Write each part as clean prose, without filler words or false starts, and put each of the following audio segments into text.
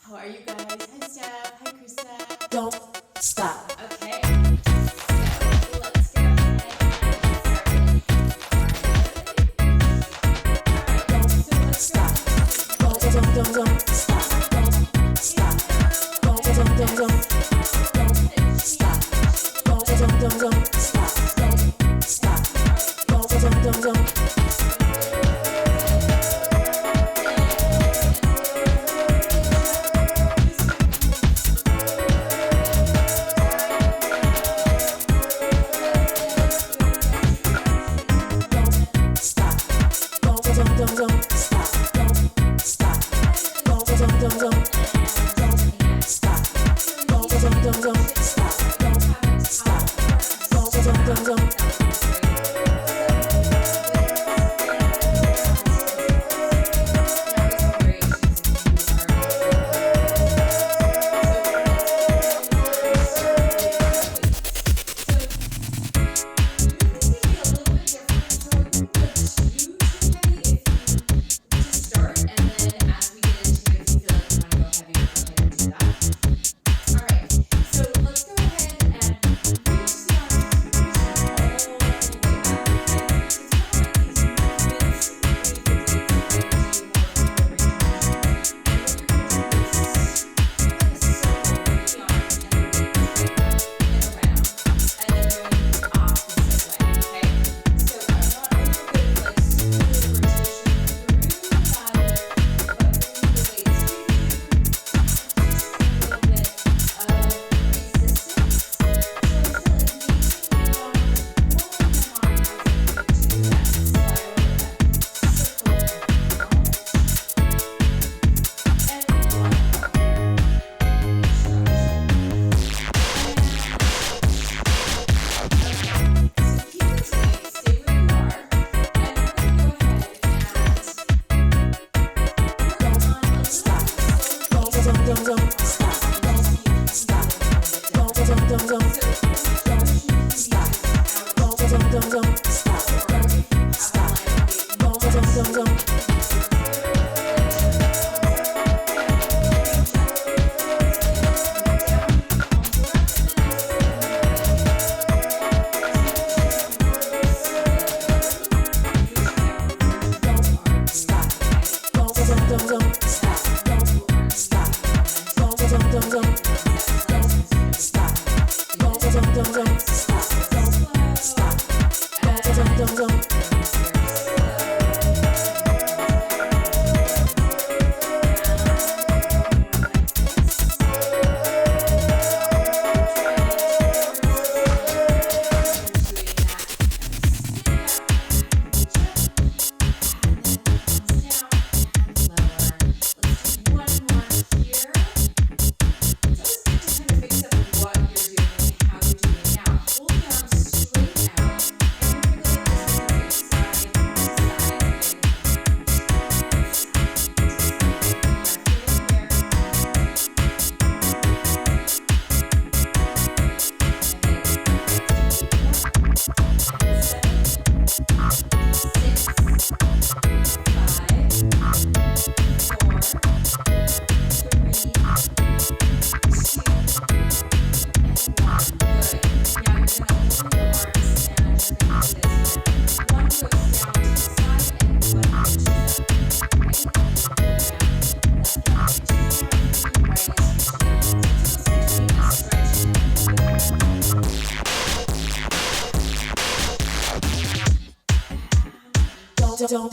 How are you guys? Hi Steph. Hi Krista. Don't stop. Okay. So let's go ahead and get started. Don't stop. Don't stop. Don't stop. Don't stop. Don't stop. Don't stop.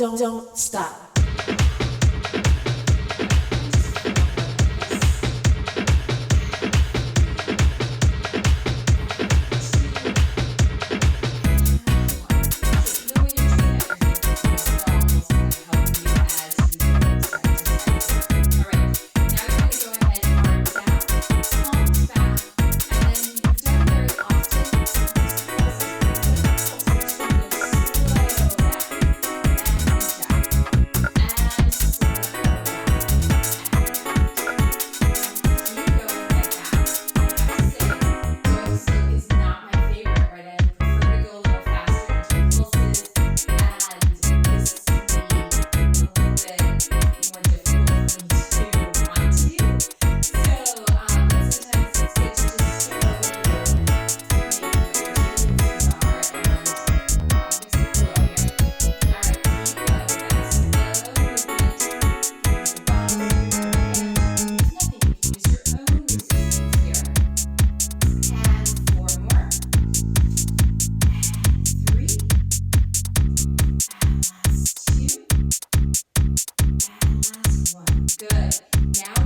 Don't stop.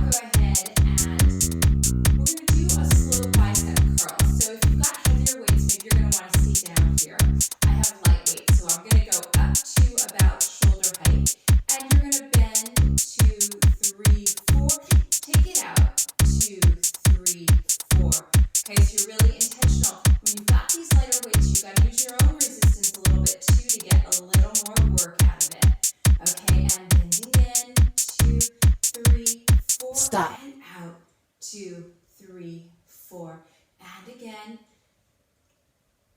ahead and we're going to do a slow bicep curl. So if you've got heavier weights, maybe you're going to want to stay down here. I have light weight, so I'm going to go up to about shoulder height. And you're going to bend 2, 3, 4. Take it out. 2, 3, 4. Okay, so you're really intentional. When you've got these lighter weights, you've got to use your own resistance a little bit too to get a little more work out of it. Okay, and bending in. 2, 3, 4. Stop. And out. 2, 3, 4. And again.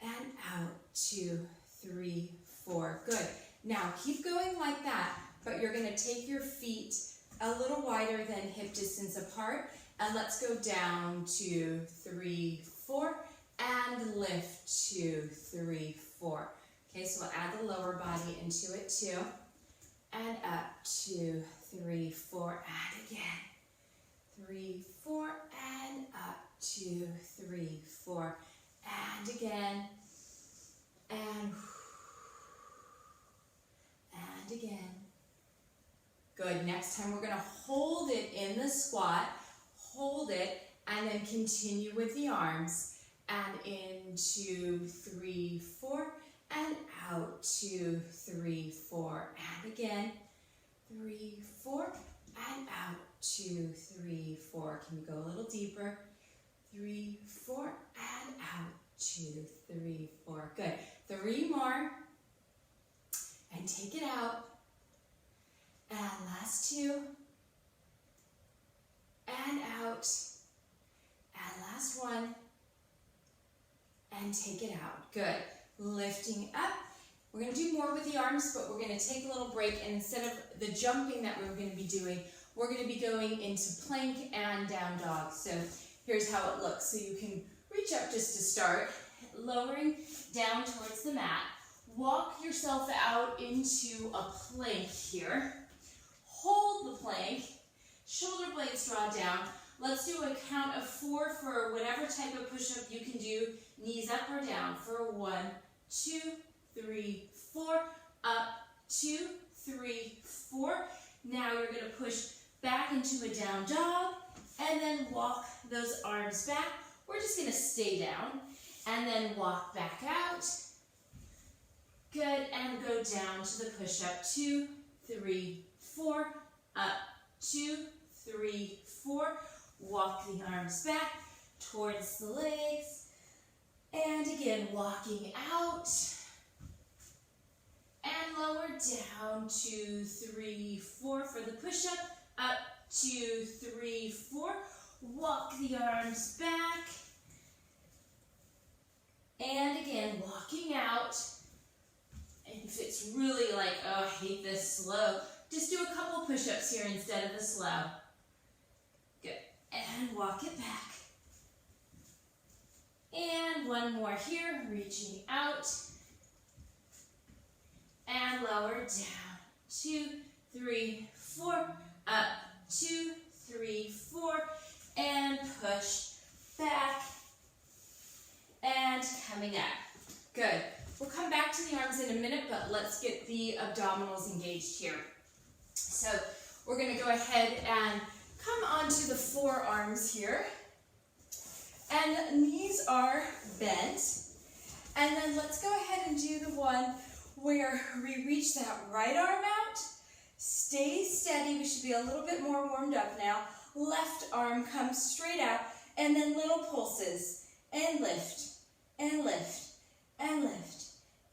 And out. 2, 3, 4. Good. Now keep going like that, but you're going to take your feet a little wider than hip distance apart, and let's go down. 2, 3, 4, and lift. 2, 3, 4. Okay, so we'll add the lower body into it too, and up. 2, 3, 4, and again. 3, 4, and up. 2, 3, 4, and again, and again. Good. Next time we're going to hold it in the squat, hold it, and then continue with the arms. And in 2, 3, 4, and out. 2, 3, 4, and again. 3, 4, and out. 2, 3, 4. Can you go a little deeper? 3, 4, and out. 2, 3, 4. Good. 3 more. And take it out. And last 2. And out. And last 1. And take it out. Good. Lifting up. We're going to do more with the arms, but we're going to take a little break. And instead of the jumping that we're going to be doing, we're going to be going into plank and down dog. So here's how it looks. So you can reach up just to start, lowering down towards the mat. Walk yourself out into a plank here. Hold the plank. Shoulder blades draw down. Let's do a count of 4 for whatever type of push-up you can do. Knees up or down for 1, 2, 3, 4. Up, 2, 3, 4. Now you're going to push back into a down dog and then walk those arms back. We're just going to stay down and then walk back out. Good, and go down to the push-up. 2, 3, 4. Up, 2, 3, 4. Walk the arms back towards the legs. And again, walking out. And lower down. 2, 3, 4 for the push-up. Up, 2, 3, 4. Walk the arms back. And again, walking out. And if it's really like, oh, I hate this slow, just do a couple push-ups here instead of the slow. Good. And walk it back. And 1 more here, reaching out. And lower down. 2, 3, 4. Up. 2, 3, 4. And push back. And coming up. Good. We'll come back to the arms in a minute, but let's get the abdominals engaged here. So we're going to go ahead and come onto the forearms here. And knees are bent. And then let's go ahead and do the one where we reach that right arm out. Stay steady. We should be a little bit more warmed up now. Left arm comes straight out. And then little pulses. And lift. And lift. And lift.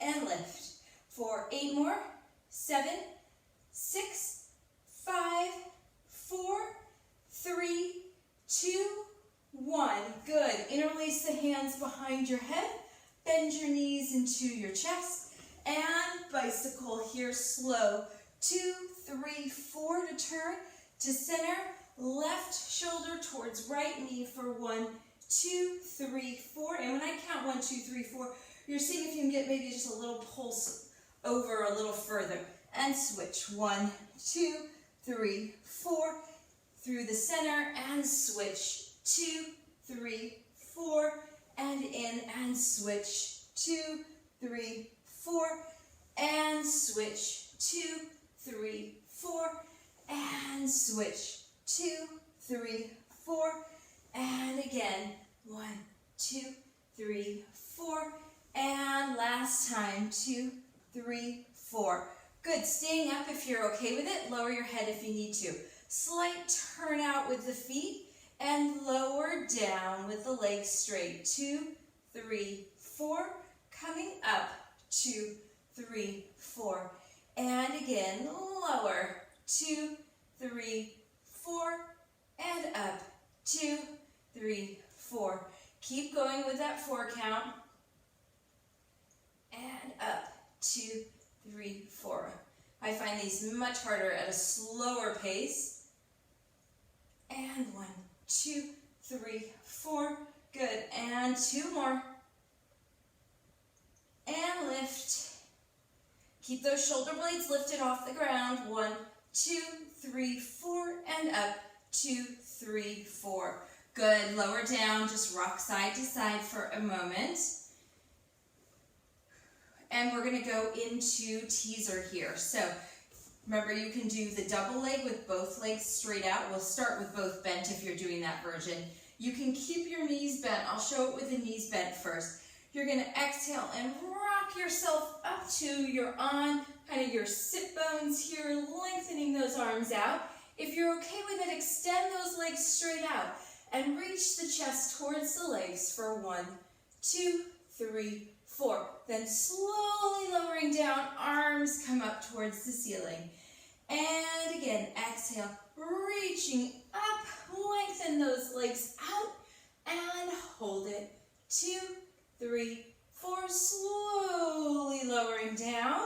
And lift. For 8 more. 7, 6, 5, 4, 3, 2, 1. Good. Interlace the hands behind your head. Bend your knees into your chest. And bicycle here slow. 2, 3, 4 to turn to center. Left shoulder towards right knee for 1, 2, 3, 4. And when I count 1, 2, 3, 4, you're seeing if you can get maybe just a little pulse over a little further. And switch. 1, 2, 3, 4. Through the center and switch. 2, 3, 4. And in and switch. 2, 3, 4. And switch. 2, 3, 4. And switch. 2, 3, 4, and again, 1, 2, 3, 4, and last time, 2, 3, 4. Good, staying up if you're okay with it, lower your head if you need to. Slight turn out with the feet, and lower down with the legs straight. 2, 3, 4, coming up, 2, 3, 4, and again, lower, 2, 3, 4, and up, 2, 3, 4. Keep going with that 4 count, and up, 2, 3, 4. I find these much harder at a slower pace, and 1, 2, 3, 4, good, and 2 more, and lift. Keep those shoulder blades lifted off the ground. 1, 2, 3, 4, and up. 2, 3, 4. Good. Lower down. Just rock side to side for a moment. And we're going to go into teaser here. So remember, you can do the double leg with both legs straight out. We'll start with both bent if you're doing that version. You can keep your knees bent. I'll show it with the knees bent first. You're going to exhale and rock yourself up to you're on kind of your sit bones here, lengthening those arms out. If you're okay with it, extend those legs straight out and reach the chest towards the legs for 1, 2, 3, 4. Then slowly lowering down, arms come up towards the ceiling. And again, exhale, reaching up, lengthen those legs out and hold it. 2, 3, 4, slowly lowering down.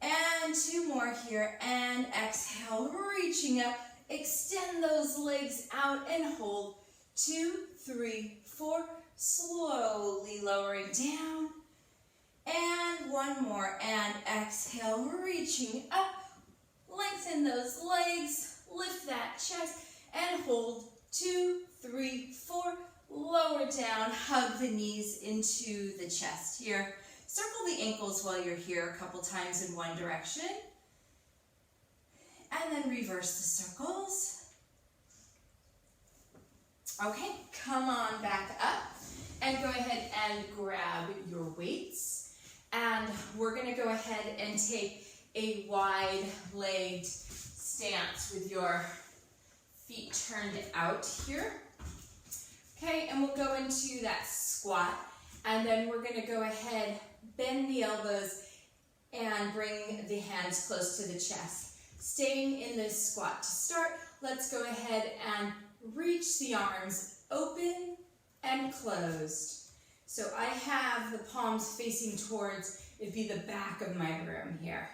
And 2 more here, and exhale, reaching up, extend those legs out and hold. 2, 3, 4, slowly lowering down. And 1 more, and exhale, reaching up, lengthen those legs, lift that chest, and hold. 2, 3, 4, lower down, hug the knees into the chest here. Circle the ankles while you're here a couple times in one direction. And then reverse the circles. Okay, come on back up. And go ahead and grab your weights. And we're going to go ahead and take a wide-legged stance with your feet turned out here. Okay, and we'll go into that squat, and then we're going to go ahead, bend the elbows, and bring the hands close to the chest. Staying in this squat to start, let's go ahead and reach the arms open and closed. So I have the palms facing towards, it'd be the back of my room here.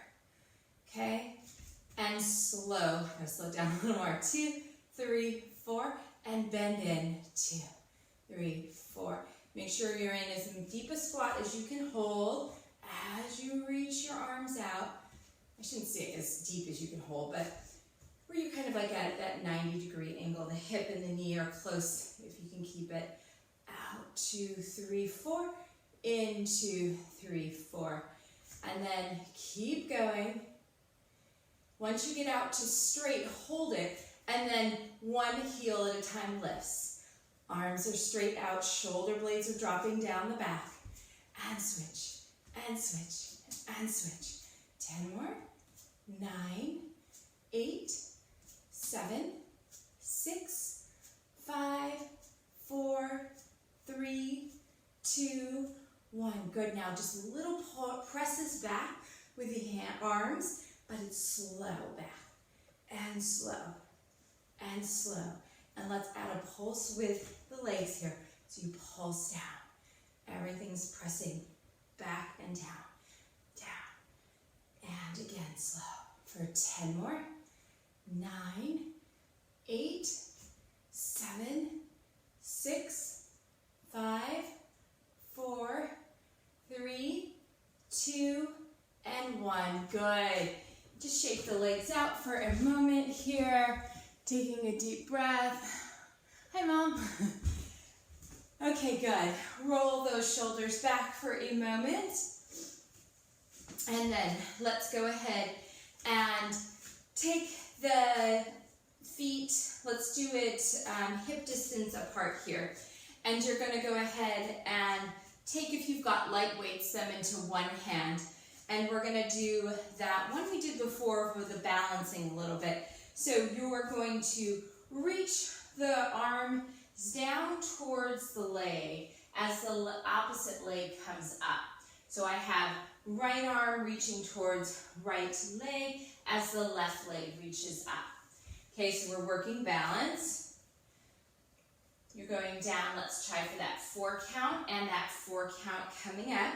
Okay, and slow, I'll slow down a little more. 2, 3, 4, and bend in. 2, 3, 4. Make sure you're in as deep a squat as you can hold as you reach your arms out. I shouldn't say as deep as you can hold, but where you kind of like at that 90-degree angle. The hip and the knee are close if you can keep it. Out, 2, 3, 4. In, 2, 3, 4. And then keep going. Once you get out to straight, hold it, and then one heel at a time lifts. Arms are straight out, shoulder blades are dropping down the back. And switch, and switch, and switch. 10 more. 9, 8, 7, 6, 5, 4, 3, 2, 1. Good. Now just little presses back with the arms, but it's slow back and slow and slow. And let's add a pulse with the legs here. So you pulse down. Everything's pressing back and down, down. And again, slow for 10 more. 9, 8, 7, 6, 5, 4, 3, 2, and 1. Good. Just shake the legs out for a moment here. Taking a deep breath. Hi, Mom. Okay, good. Roll those shoulders back for a moment. And then let's go ahead and take the feet, let's do it hip distance apart here. And you're gonna go ahead and take, if you've got light weights, them into one hand. And we're gonna do that one we did before with the balancing a little bit. So you're going to reach the arms down towards the leg as the opposite leg comes up. So I have right arm reaching towards right leg as the left leg reaches up. Okay, so we're working balance. You're going down, let's try for that 4 count and that 4 count coming up.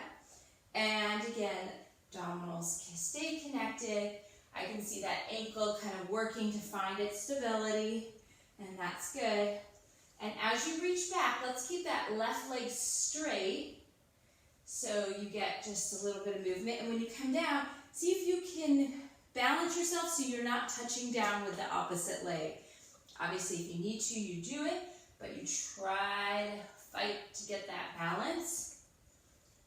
And again, abdominals stay connected. I can see that ankle kind of working to find its stability, and that's good. And as you reach back, let's keep that left leg straight so you get just a little bit of movement. And when you come down, see if you can balance yourself so you're not touching down with the opposite leg. Obviously, if you need to, you do it, but you try to fight to get that balance.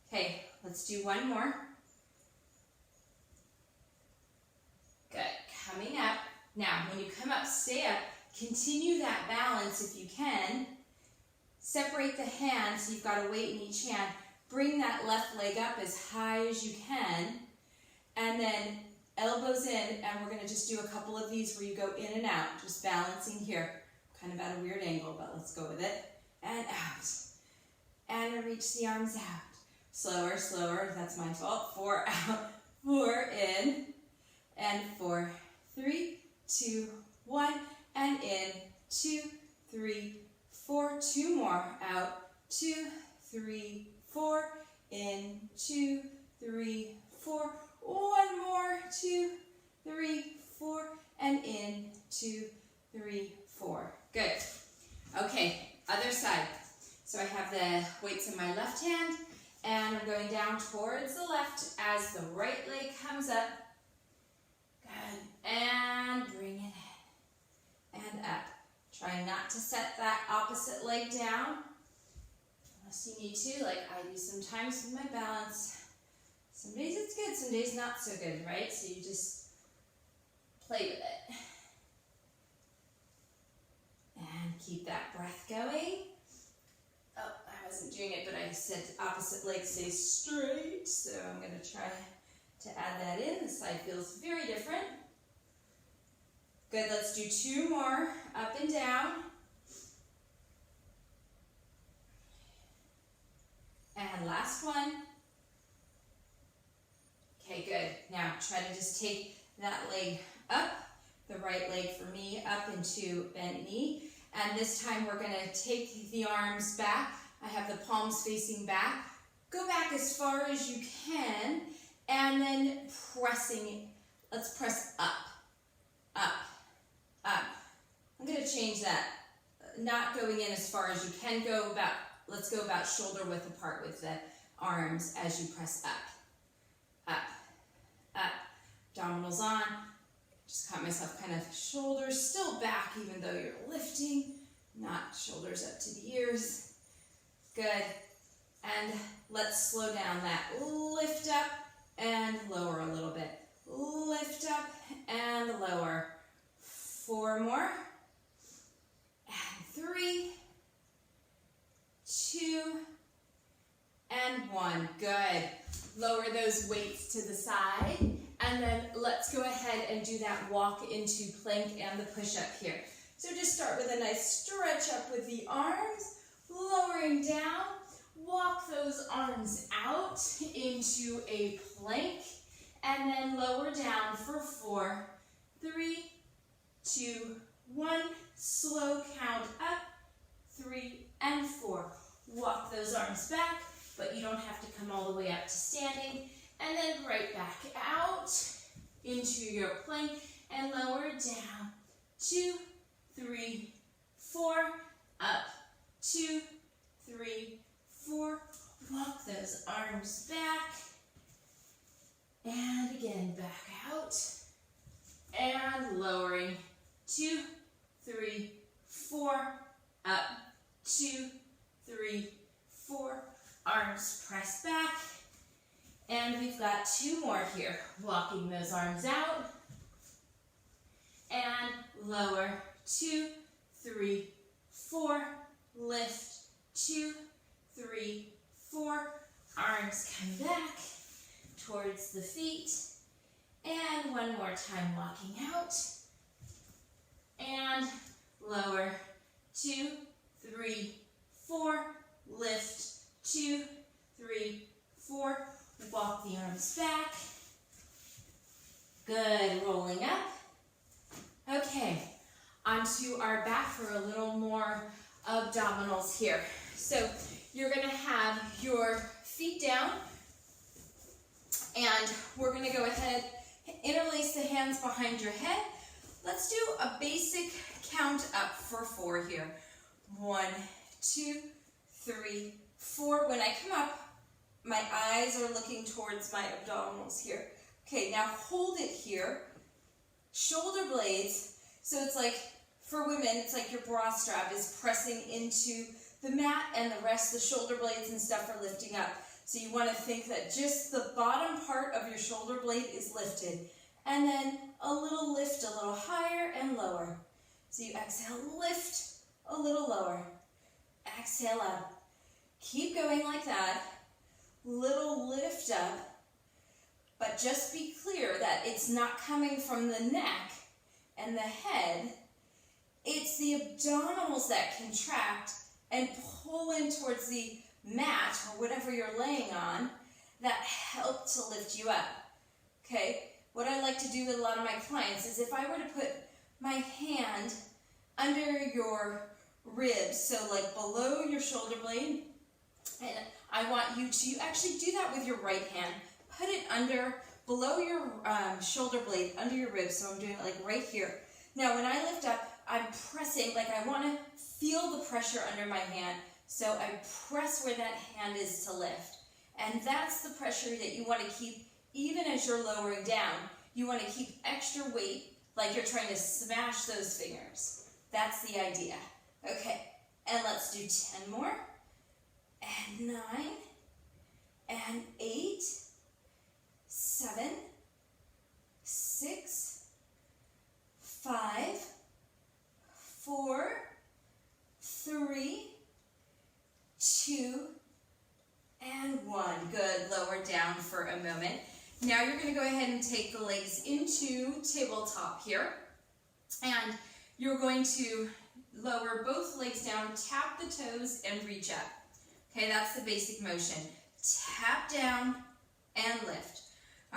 Okay, let's do one more. Good, coming up. Now, when you come up, stay up. Continue that balance if you can. Separate the hands, so you've got a weight in each hand. Bring that left leg up as high as you can. And then elbows in, and we're gonna just do a couple of these where you go in and out, just balancing here. Kind of at a weird angle, but let's go with it. And out. And reach the arms out. Slower, slower, that's my fault. 4 out, 4 in, and 4, 3, 2, 1, and in, 2, 3, 4, 2 more, out, 2, 3, 4, in, 2, 3, 4, 1 more, 2, 3, 4, and in, 2, 3, 4. Good. Okay, other side. So I have the weights in my left hand, and I'm going down towards the left as the right leg comes up. Good. And bring it in. And up. Try not to set that opposite leg down unless you need to, like I do sometimes with my balance. Some days it's good, some days not so good, right? So you just play with it. And keep that breath going. Oh, I wasn't doing it, but I said opposite leg stays straight. So I'm going to try to add that in. This side feels very different. Good, let's do 2 more, up and down. And last one. Okay, good. Now try to just take that leg up, the right leg for me, up into bent knee. And this time we're gonna take the arms back. I have the palms facing back. Go back as far as you can, and then pressing, let's press up, up, up. I'm gonna change that. Not going in as far as you can go, let's go about shoulder width apart with the arms as you press up, up, up. Abdominals on. Just caught myself kind of shoulders still back even though you're lifting, not shoulders up to the ears. Good. And let's slow down that. Lift up and lower a little bit. Lift up and lower. 4 more. And 3, 2, and 1. Good. Lower those weights to the side. And then let's go ahead and do that walk into plank and the push-up here. So just start with a nice stretch up with the arms, lowering down, walk those arms out into a plank, and then lower down for 4, 3, 2, 1, slow count up, 3 and 4. Walk those arms back, but you don't have to come all the way up to standing. And then right back out into your plank and lower down. 2, 3, 4, up. 2, 3, 4. Walk those arms back. And again, back out. And lowering. 2, 3, 4, up. 2, 3, 4. Arms press back. And we've got 2 more here. Walking those arms out. And lower 2, 3, 4, lift, 2, 3, 4, arms come back towards the feet, and one more time walking out, and lower, 2, 3, 4, lift, 2, 3, 4, walk the arms back, good, rolling up, okay, onto our back for a little more abdominals here. So you're gonna have your feet down, and we're gonna go ahead, interlace the hands behind your head. Let's do a basic count up for 4 here. 1, 2, 3, 4. When I come up, my eyes are looking towards my abdominals here. Okay, now hold it here. Shoulder blades, so it's like, for women, it's like your bra strap is pressing into the mat, and the rest, the shoulder blades and stuff are lifting up. So you want to think that just the bottom part of your shoulder blade is lifted. And then a little lift, a little higher and lower. So you exhale, lift, a little lower. Exhale up. Keep going like that. Little lift up. But just be clear that it's not coming from the neck and the head. It's the abdominals that contract and pull in towards the mat or whatever you're laying on that help to lift you up. Okay? What I like to do with a lot of my clients is if I were to put my hand under your ribs, so like below your shoulder blade, and I want you to actually do that with your right hand. Put it under, below your shoulder blade, under your ribs, so I'm doing it like right here. Now when I lift up, I'm pressing, like I want to feel the pressure under my hand, so I press where that hand is to lift. And that's the pressure that you want to keep even as you're lowering down. You want to keep extra weight, like you're trying to smash those fingers. That's the idea. Okay, and let's do 10 more, and 9, and 8, 7, 6, 5, 4, 3, 2, and 1. Good, lower down for a moment. Now you're going to go ahead and take the legs into tabletop here, and you're going to lower both legs down, tap the toes, and reach up. Okay, that's the basic motion. Tap down and lift.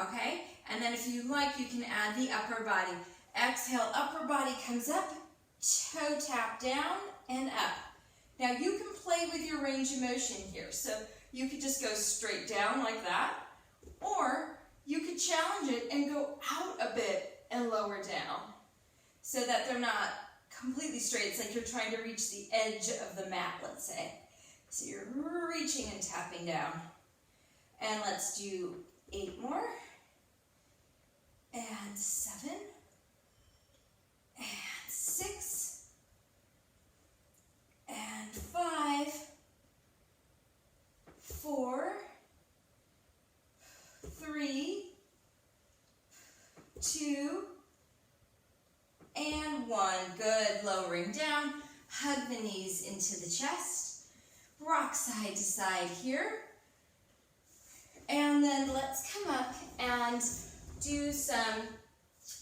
Okay, and then if you like, you can add the upper body. Exhale, upper body comes up, toe tap down and up. Now you can play with your range of motion here. So you could just go straight down like that, or you could challenge it and go out a bit and lower down so that they're not completely straight. It's like you're trying to reach the edge of the mat, let's say. So you're reaching and tapping down. And let's do 8 more. And 7. And 6. And 5. 4. 3. 2. And 1. Good. Lowering down. Hug the knees into the chest. Rock side to side here. And then let's come up and do some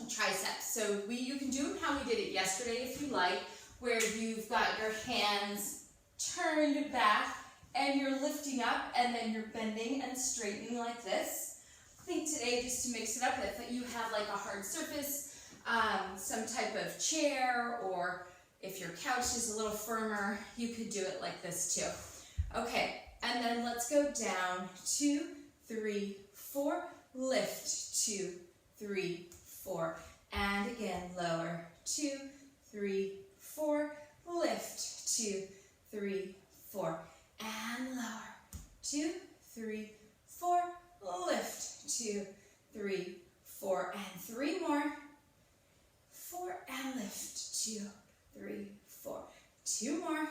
triceps. So you can do them how we did it yesterday if you like, where you've got your hands turned back and you're lifting up and then you're bending and straightening like this. I think today, just to mix it up, if you have like a hard surface, some type of chair, or if your couch is a little firmer, you could do it like this too. Okay, and then let's go down, 2, 3, 4, lift, 2, 3, 4, and again, lower, 2, 3, 4, lift, 2, 3, 4, and lower, 2, 3, 4, lift, 2, 3, 4, and 3 more, 4, and lift, 2, 3, 4, 2 more,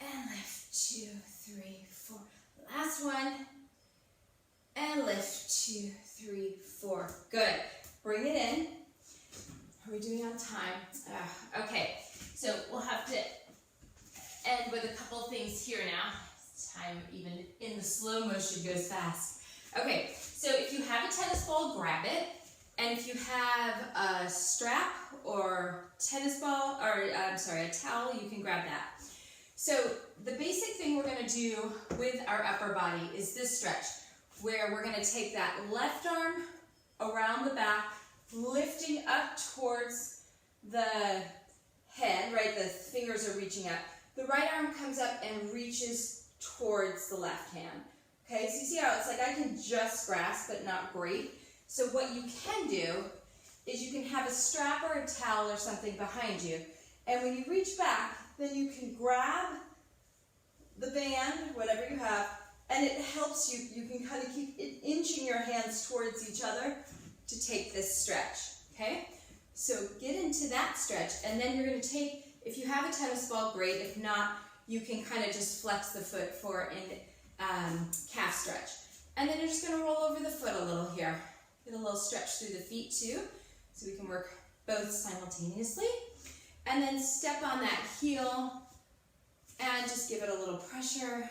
and lift, 2, 3, 4, last one, and lift, 2, 3, 4, good, bring it in, Are we doing on time? Okay, so we'll have to end with a couple things here now. Time even in the slow motion goes fast. Okay, so if you have a tennis ball, grab it. And if you have a strap or tennis ball, or a towel, you can grab that. So the basic thing we're going to do with our upper body is this stretch, where we're going to take that left arm around the back, lifting up towards the head, right? The fingers are reaching up. The right arm comes up and reaches towards the left hand. Okay, so you see how it's like I can just grasp, but not great. So what you can do is you can have a strap or a towel or something behind you. And when you reach back, then you can grab the band, whatever you have, and it helps you. You can kind of keep inching your hands towards each other to take this stretch, okay? So get into that stretch, and then you're going to take, if you have a tennis ball, great. If not, you can kind of just flex the foot for an calf stretch. And then you're just going to roll over the foot a little here. Get a little stretch through the feet too, so we can work both simultaneously. And then step on that heel and just give it a little pressure.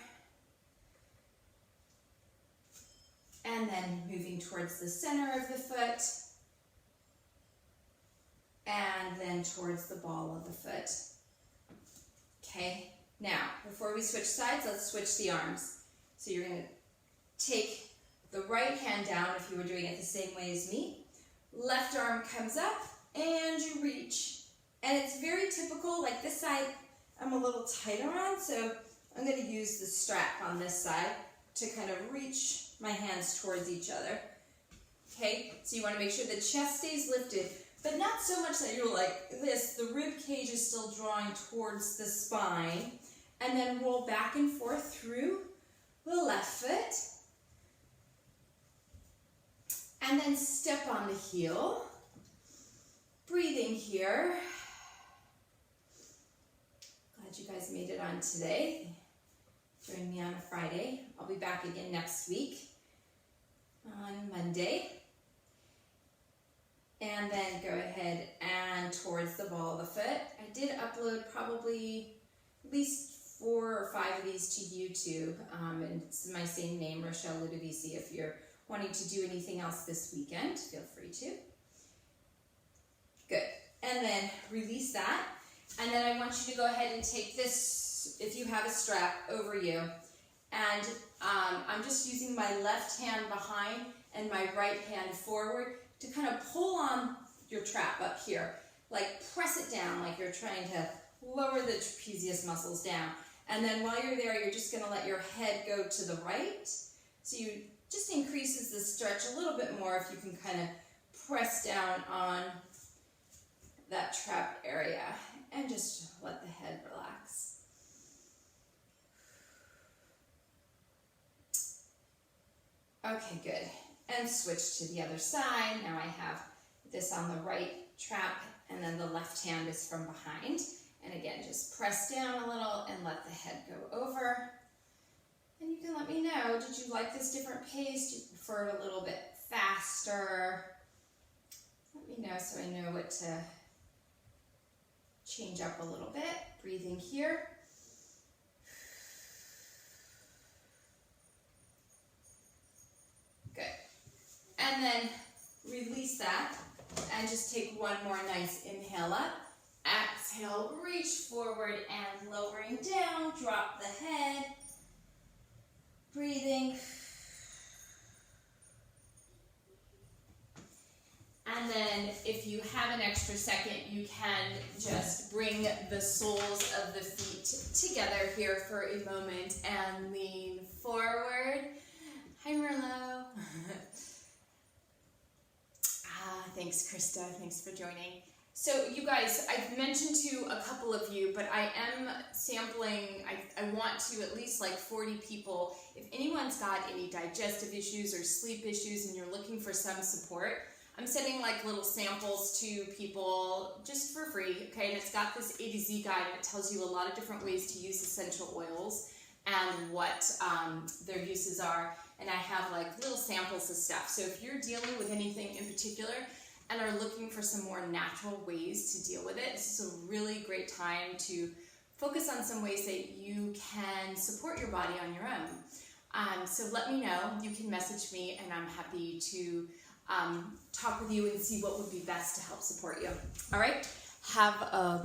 And then moving towards the center of the foot. And then towards the ball of the foot. Okay, now before we switch sides, let's switch the arms. So you're going to take the right hand down if you were doing it the same way as me. Left arm comes up and you reach. And it's very typical, like this side I'm a little tighter on, so I'm going to use the strap on this side to kind of reach my hands towards each other. Okay, so you want to make sure the chest stays lifted, but not so much that you're like this. The rib cage is still drawing towards the spine. And then roll back and forth through the left foot. And then step on the heel. Breathing here. Glad you guys made it on today. Join me on a Friday. I'll be back again next week on Monday. And then go ahead and towards the ball of the foot. I did upload probably at least 4 or 5 of these to YouTube. And it's my same name, Rochelle Ludovisi. If you're wanting to do anything else this weekend, feel free to. Good. And then release that. And then I want you to go ahead and take this, if you have a strap, over you. And I'm just using my left hand behind and my right hand forward to kind of pull on your trap up here. Like press it down like you're trying to lower the trapezius muscles down. And then while you're there, you're just going to let your head go to the right. So you just increases the stretch a little bit more if you can kind of press down on that trap area and just let the head relax. Okay, good. And switch to the other side. Now I have this on the right trap and then the left hand is from behind. And again, just press down a little and let the head go over. And you can let me know, did you like this different pace? Do you prefer it a little bit faster? Let me know so I know what to change up a little bit. Breathing here. Good. And then release that and just take one more nice inhale up. Exhale, reach forward and lowering down, drop the head. Breathing. And then if you have an extra second, you can just bring the soles of the feet together here for a moment and lean forward. Hi, Merlot. Thanks, Krista. Thanks for joining. So you guys, I've mentioned to a couple of you, but I am sampling, I want to at least like 40 people. If anyone's got any digestive issues or sleep issues and you're looking for some support, I'm sending like little samples to people just for free, okay? And it's got this A to Z guide and it tells you a lot of different ways to use essential oils and what their uses are. And I have like little samples of stuff. So if you're dealing with anything in particular, and are looking for some more natural ways to deal with it, this is a really great time to focus on some ways that you can support your body on your own. So let me know. You can message me, and I'm happy to talk with you and see what would be best to help support you. All right? Have a